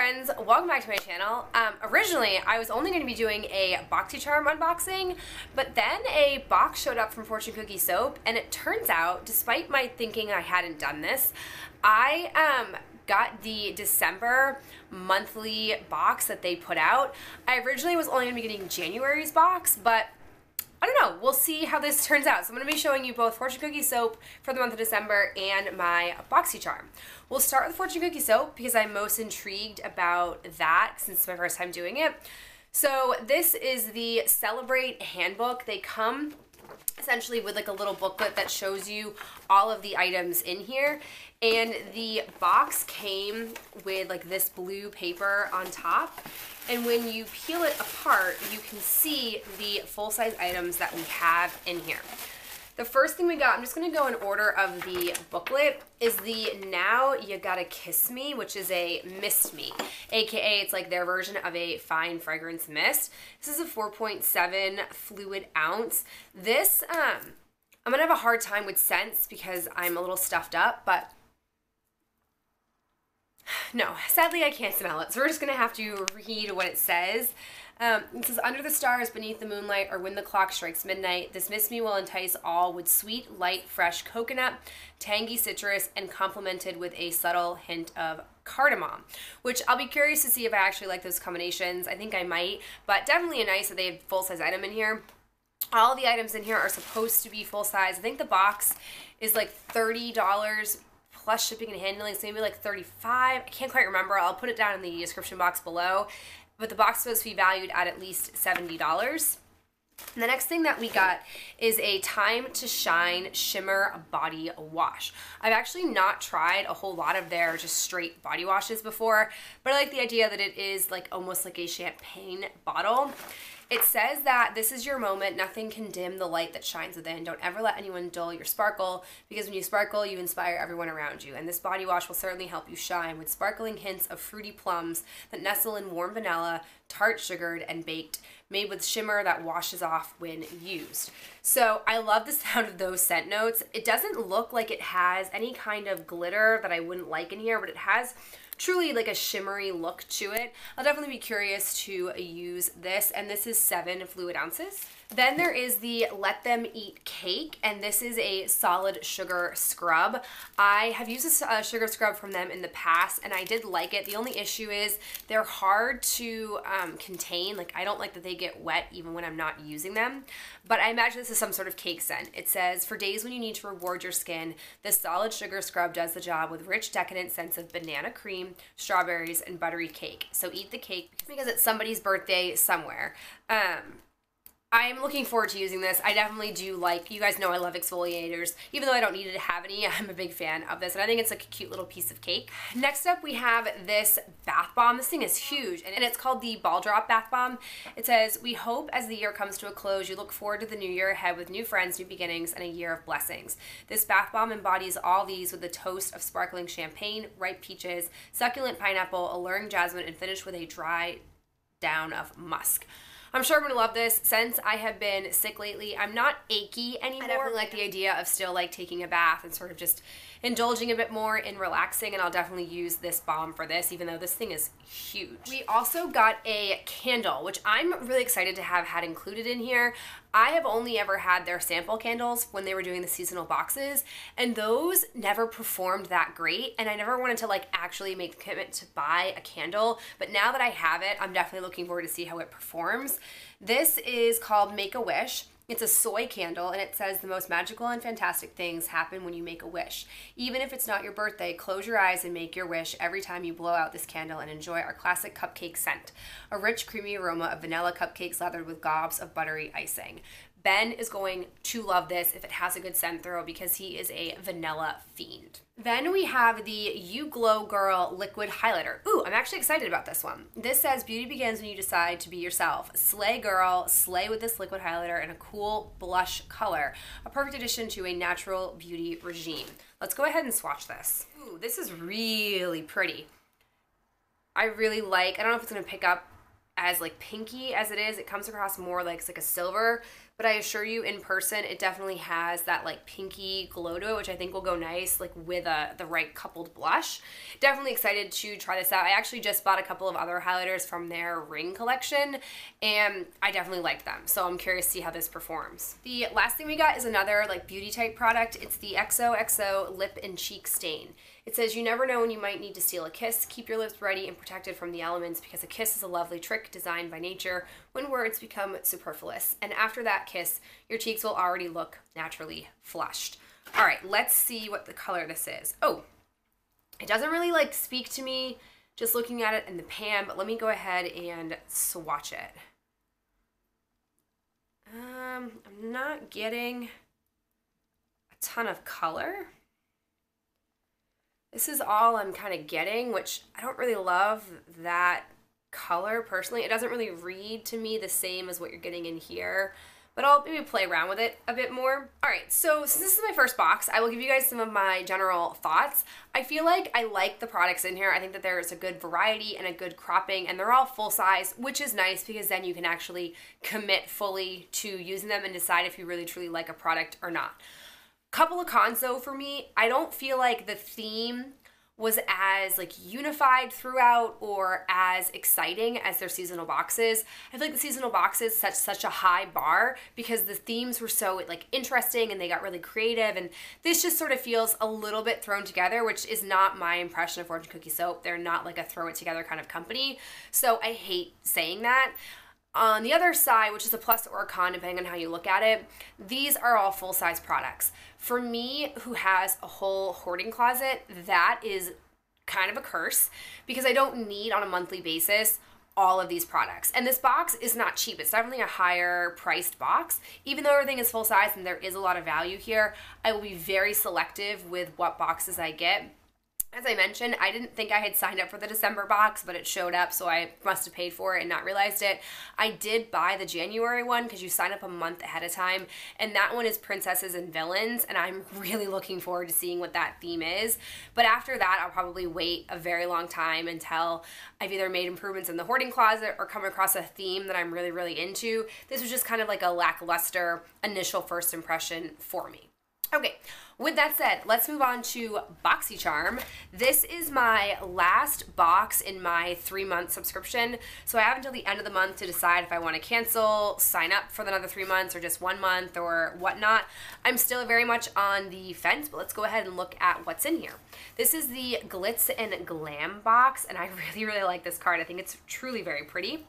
friends, welcome back to my channel. Originally, I was only going to be doing a BoxyCharm unboxing, but then a box showed up from Fortune Cookie Soap, and it turns out, despite my thinking I hadn't done this, I got the December monthly box that they put out. I originally was only going to be getting January's box, but I don't know, we'll see how this turns out. So I'm going to be showing you both Fortune Cookie Soap for the month of December and my BoxyCharm. We'll start with Fortune Cookie Soap because I'm most intrigued about that since it's my first time doing it. So this is the Celebrate Handbook. They come essentially with like a little booklet that shows you all of the items in here, and the box came with like this blue paper on top, and when you peel it apart you can see the full-size items that we have in here. The first thing we got, I'm just going to go in order of the booklet, is the Now You Gotta Kiss Me, which is a mist me, aka it's like their version of a fine fragrance mist. This is a 4.7 fluid ounce. This, I'm going to have a hard time with scents because I'm a little stuffed up, but no, sadly I can't smell it, so we're just going to have to read what it says. It says, under the stars, beneath the moonlight, or when the clock strikes midnight, this mist me will entice all with sweet, light, fresh coconut, tangy citrus, and complemented with a subtle hint of cardamom, which I'll be curious to see if I actually like those combinations. I think I might, but definitely nice that they have full-size item in here. All the items in here are supposed to be full-size. I think the box is like $30 plus shipping and handling, so maybe like $35. I can't quite remember. I'll put it down in the description box below. But the box is supposed to be valued at least $70. And the next thing that we got is a Time to Shine Shimmer Body Wash. I've actually not tried a whole lot of their just straight body washes before, but I like the idea that it is like almost like a champagne bottle. It says that this is your moment, nothing can dim the light that shines within. Don't ever let anyone dull your sparkle, because when you sparkle, you inspire everyone around you. And this body wash will certainly help you shine with sparkling hints of fruity plums that nestle in warm vanilla, tart sugared and baked, made with shimmer that washes off when used. So I love the sound of those scent notes. It doesn't look like it has any kind of glitter that I wouldn't like in here, but it has truly like a shimmery look to it. I'll definitely be curious to use this, and this is 7 fluid ounces. Then there is the Let Them Eat Cake, and this is a solid sugar scrub. I have used a sugar scrub from them in the past, and I did like it. The only issue is they're hard to contain. Like, I don't like that they get wet even when I'm not using them, but I imagine this is some sort of cake scent. It says, for days when you need to reward your skin, this solid sugar scrub does the job with rich, decadent scents of banana cream, strawberries, and buttery cake. So eat the cake because it's somebody's birthday somewhere. I'm looking forward to using this. I definitely do like, you guys know I love exfoliators. Even though I don't need to have any, I'm a big fan of this, and I think it's like a cute little piece of cake. Next up, we have this bath bomb. This thing is huge, and it's called the Ball Drop Bath Bomb. It says, we hope as the year comes to a close, you look forward to the new year ahead with new friends, new beginnings, and a year of blessings. This bath bomb embodies all these with a toast of sparkling champagne, ripe peaches, succulent pineapple, alluring jasmine, and finished with a dry down of musk. I'm sure I'm going to love this. Since I have been sick lately, I'm not achy anymore. I definitely like the idea of still like taking a bath and sort of just indulging a bit more in relaxing, and I'll definitely use this balm for this, even though this thing is huge. We also got a candle, which I'm really excited to have had included in here. I have only ever had their sample candles when they were doing the seasonal boxes, and those never performed that great, and I never wanted to like actually make the commitment to buy a candle, but now that I have it, I'm definitely looking forward to see how it performs. This is called Make a Wish. It's a soy candle, and it says the most magical and fantastic things happen when you make a wish. Even if it's not your birthday, close your eyes and make your wish every time you blow out this candle and enjoy our classic cupcake scent. A rich, creamy aroma of vanilla cupcakes lathered with gobs of buttery icing. Ben is going to love this if it has a good scent throw because he is a vanilla fiend. Then we have the You Glow Girl Liquid Highlighter. Ooh, I'm actually excited about this one. This says, beauty begins when you decide to be yourself. Slay girl, slay with this liquid highlighter in a cool blush color. A perfect addition to a natural beauty regime. Let's go ahead and swatch this. Ooh, this is really pretty. I really like, I don't know if it's gonna pick up as like pinky as it is. It comes across more like it's like a silver, but I assure you in person it definitely has that like pinky glow to it, which I think will go nice like with the right coupled blush. Definitely excited to try this out. I actually just bought a couple of other highlighters from their ring collection and I definitely liked them, so I'm curious to see how this performs. The last thing we got is another like beauty type product. It's the XOXO Lip and Cheek Stain. It says, you never know when you might need to steal a kiss. Keep your lips ready and protected from the elements, because a kiss is a lovely trick designed by nature when words become superfluous. And after that kiss, your cheeks will already look naturally flushed. All right, let's see what the color this is. Oh, it doesn't really like speak to me just looking at it in the pan, but let me go ahead and swatch it. I'm not getting a ton of color. This is all I'm kind of getting, which I don't really love that color personally. It doesn't really read to me the same as what you're getting in here, but I'll maybe play around with it a bit more. All right, so since this is my first box, I will give you guys some of my general thoughts. I feel like I like the products in here. I think that there's a good variety and a good cropping, and they're all full size, which is nice because then you can actually commit fully to using them and decide if you really truly like a product or not. Couple of cons though for me, I don't feel like the theme was as like unified throughout or as exciting as their seasonal boxes. I feel like the seasonal boxes set such a high bar because the themes were so like interesting and they got really creative, and this just sort of feels a little bit thrown together, which is not my impression of Fortune Cookie Soap. They're not like a throw it together kind of company, so I hate saying that. On the other side, which is a plus or a con depending on how you look at it, these are all full-size products. For me, who has a whole hoarding closet, that is kind of a curse because I don't need on a monthly basis all of these products. And this box is not cheap. It's definitely a higher priced box. Even though everything is full size and there is a lot of value here, I will be very selective with what boxes I get. As I mentioned, I didn't think I had signed up for the December box, but it showed up, so I must have paid for it and not realized it. I did buy the January one because you sign up a month ahead of time, and that one is Princesses and Villains, and I'm really looking forward to seeing what that theme is. But after that, I'll probably wait a very long time until I've either made improvements in the hoarding closet or come across a theme that I'm really, really into. This was just kind of like a lackluster initial first impression for me. Okay, with that said, let's move on to BoxyCharm. This is my last box in my 3-month subscription, so I have until the end of the month to decide if I want to cancel, sign up for another 3 months, or just 1 month, or whatnot. I'm still very much on the fence, but let's go ahead and look at what's in here. This is the Glitz and Glam box, and I really, really like this card. I think it's truly very pretty.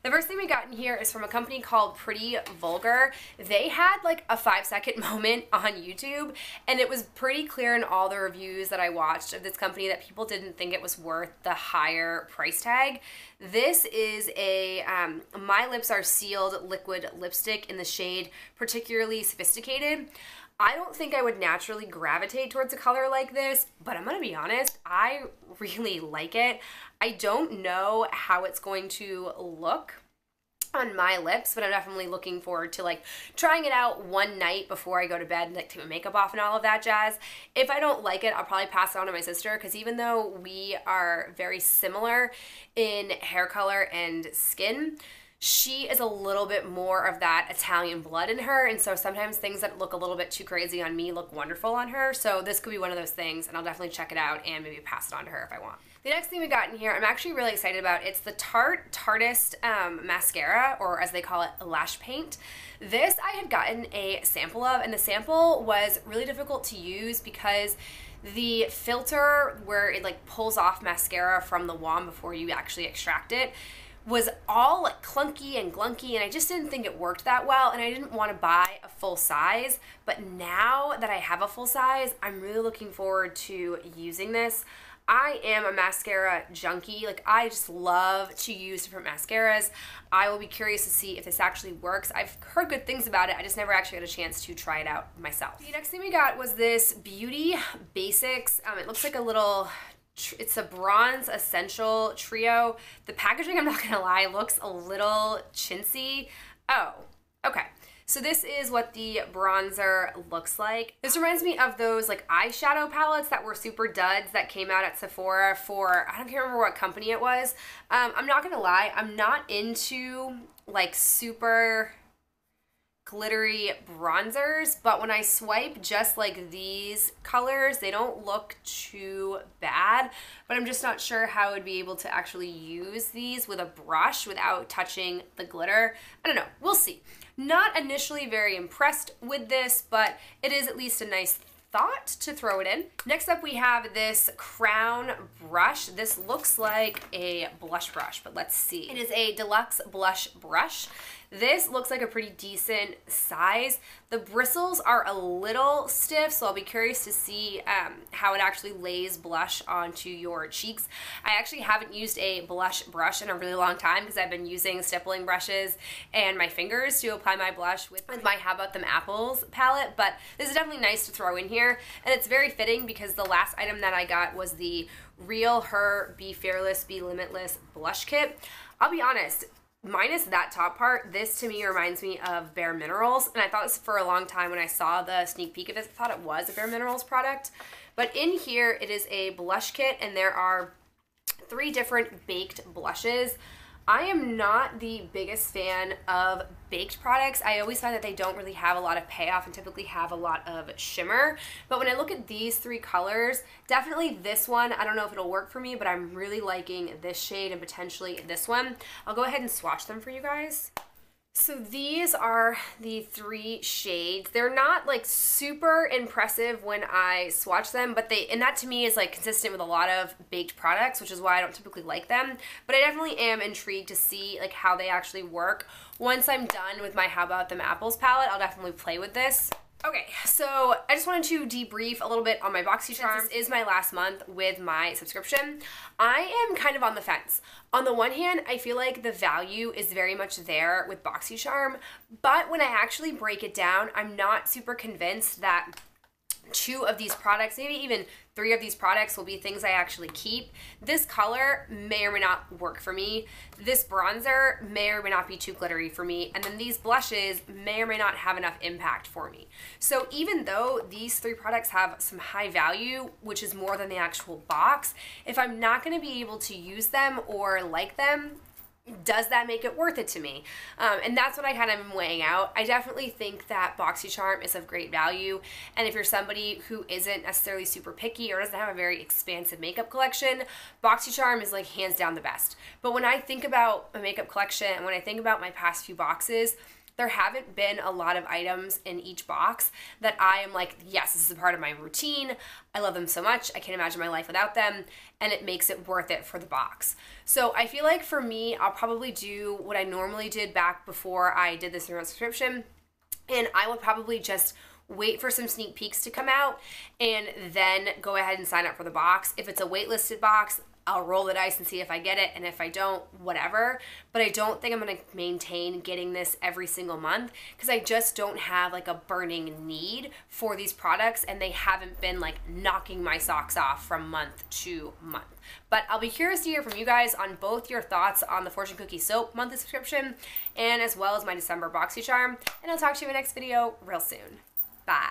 The first thing we got in here is from a company called Pretty Vulgar. They had like a 5-second moment on YouTube, and it was pretty clear in all the reviews that I watched of this company that people didn't think it was worth the higher price tag. This is a My Lips Are Sealed liquid lipstick in the shade Particularly Sophisticated. I don't think I would naturally gravitate towards a color like this, but I'm gonna be honest, I really like it. I don't know how it's going to look on my lips, but I'm definitely looking forward to like trying it out one night before I go to bed and like take my makeup off and all of that jazz. If I don't like it, I'll probably pass it on to my sister, because even though we are very similar in hair color and skin, she is a little bit more of that Italian blood in her, and so sometimes things that look a little bit too crazy on me look wonderful on her, so this could be one of those things, and I'll definitely check it out and maybe pass it on to her if I want. The next thing we got in here, I'm actually really excited about. It's the Tarte Tartist mascara, or as they call it, lash paint. This I had gotten a sample of, and the sample was really difficult to use because the filter where it like pulls off mascara from the wand before you actually extract it was all like clunky and glunky, and I just didn't think it worked that well, and I didn't want to buy a full size. But now that I have a full size, I'm really looking forward to using this. I am a mascara junkie. Like, I just love to use different mascaras. I will be curious to see if this actually works. I've heard good things about it. I just never actually had a chance to try it out myself. The next thing we got was this Beauty Basics. It looks like a little, it's a bronze essential trio. The packaging, I'm not gonna lie, looks a little chintzy. Oh, okay. So this is what the bronzer looks like. This reminds me of those like eyeshadow palettes that were super duds that came out at Sephora for, I can't remember what company it was. I'm not gonna lie, I'm not into like super glittery bronzers, but when I swipe just like these colors, they don't look too bad, but I'm just not sure how I would be able to actually use these with a brush without touching the glitter. I don't know, we'll see. Not initially very impressed with this, but it is at least a nice thought to throw it in. Next up we have this crown brush. This looks like a blush brush, but let's see. It is a deluxe blush brush. This looks like a pretty decent size. The bristles are a little stiff, so I'll be curious to see how it actually lays blush onto your cheeks. I actually haven't used a blush brush in a really long time because I've been using stippling brushes and my fingers to apply my blush with my How About Them Apples palette, but this is definitely nice to throw in here, and it's very fitting because the last item that I got was the Real Her Be Fearless, Be Limitless blush kit. I'll be honest, minus that top part, this to me reminds me of Bare Minerals, and I thought this for a long time when I saw the sneak peek of this. I thought it was a Bare Minerals product, but in here it is a blush kit, and there are 3 different baked blushes. I am not the biggest fan of baked products. I always find that they don't really have a lot of payoff and typically have a lot of shimmer. But when I look at these 3 colors, definitely this one, I don't know if it'll work for me, but I'm really liking this shade and potentially this one. I'll go ahead and swatch them for you guys. So these are the 3 shades. They're not like super impressive when I swatch them, but and that to me is like consistent with a lot of baked products, which is why I don't typically like them. But I definitely am intrigued to see like how they actually work. Once I'm done with my How About Them Apples palette, I'll definitely play with this. Okay, so I just wanted to debrief a little bit on my BoxyCharm. This is my last month with my subscription. I am kind of on the fence. On the one hand, I feel like the value is very much there with BoxyCharm, but when I actually break it down, I'm not super convinced that 2 of these products, maybe even 3 of these products will be things I actually keep. This color may or may not work for me. This bronzer may or may not be too glittery for me. And then these blushes may or may not have enough impact for me. So even though these 3 products have some high value, which is more than the actual box, if I'm not going to be able to use them or like them, does that make it worth it to me? And that's what I kind of am weighing out. I definitely think that BoxyCharm is of great value, and if you're somebody who isn't necessarily super picky or doesn't have a very expansive makeup collection, BoxyCharm is like hands down the best. But when I think about my makeup collection and when I think about my past few boxes, there haven't been a lot of items in each box that I am like, yes, this is a part of my routine. I love them so much. I can't imagine my life without them, and it makes it worth it for the box. So I feel like for me, I'll probably do what I normally did back before I did this subscription, and I will probably just wait for some sneak peeks to come out and then go ahead and sign up for the box. If it's a waitlisted box, I'll roll the dice and see if I get it, and if I don't, whatever. But I don't think I'm going to maintain getting this every single month because I just don't have like a burning need for these products, and they haven't been like knocking my socks off from month to month. But I'll be curious to hear from you guys on both your thoughts on the Fortune Cookie Soap monthly subscription and as well as my December BoxyCharm, and I'll talk to you in the next video real soon. Bye.